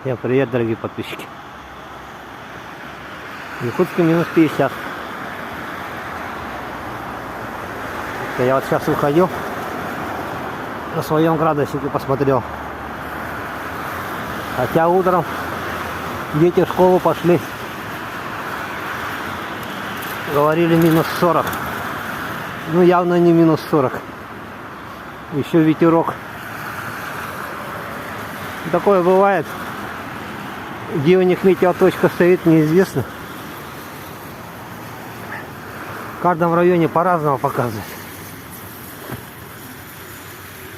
Всем привет, дорогие подписчики. В Якутске минус 50. Я вот сейчас выходил, на своем градуснике посмотрел. Хотя утром дети в школу пошли, говорили минус 40. Ну явно не минус 40. Еще ветерок. Такое бывает. Где у них метеоточка стоит, неизвестно. В каждом районе по-разному показывает.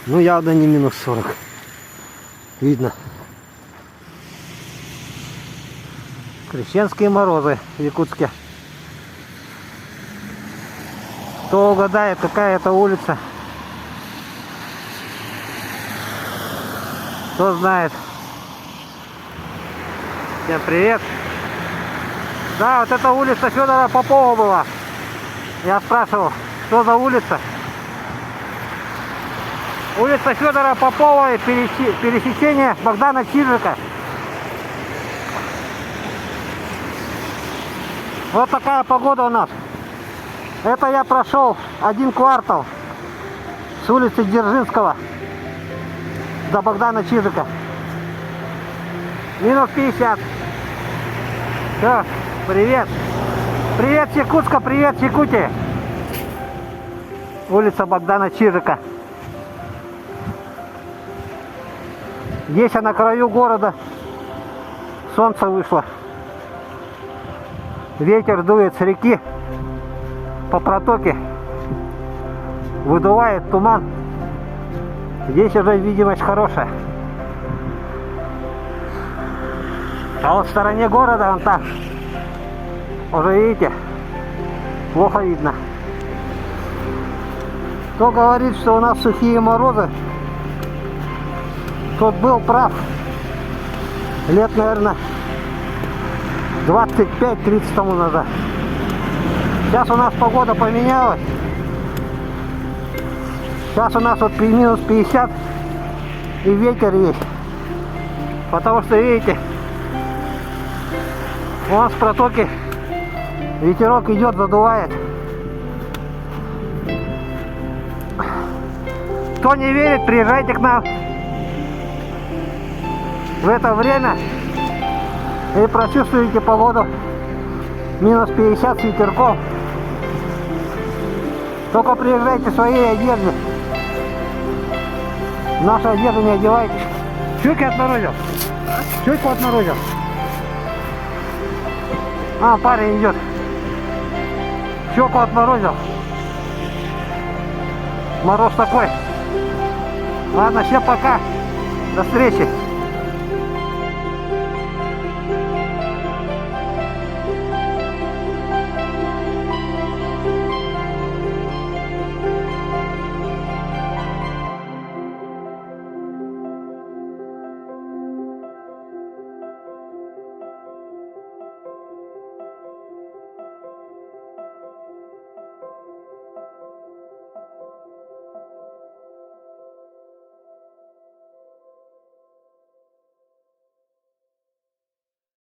Ну явно не минус 40. Видно. Крещенские морозы в Якутске. Кто угадает, какая это улица? Кто знает? Всем привет! Да, вот эта улица Федора Попова была. Я спрашивал, что за улица? Улица Федора Попова и пересечение Богдана Чижика. Вот такая погода у нас. Это я прошел 1 квартал с улицы Дзержинского до Богдана Чижика. Минус 50. Все, привет. Привет, Якутска, привет, Якутия. Улица Богдана Чижика. Здесь на краю города. Солнце вышло. Ветер дует с реки по протоке. Выдувает туман. Здесь уже видимость хорошая. А вот в стороне города, вон там, уже видите, плохо видно. Кто говорит, что у нас сухие морозы, тот был прав. Лет, наверное, 25-30 тому назад. Сейчас у нас погода поменялась. Сейчас у нас вот минус 50 и ветер есть. Потому что, видите, вон с протоки ветерок идет, задувает. Кто не верит, приезжайте к нам в это время и прочувствуйте погоду. Минус 50 с ветерком. Только приезжайте в своей одежде. В нашу одежду не одевайтесь. Щеки отморозил? Щеку отморозил? А, парень идет. Щеку отморозил. Мороз такой. Ладно, всем пока. До встречи.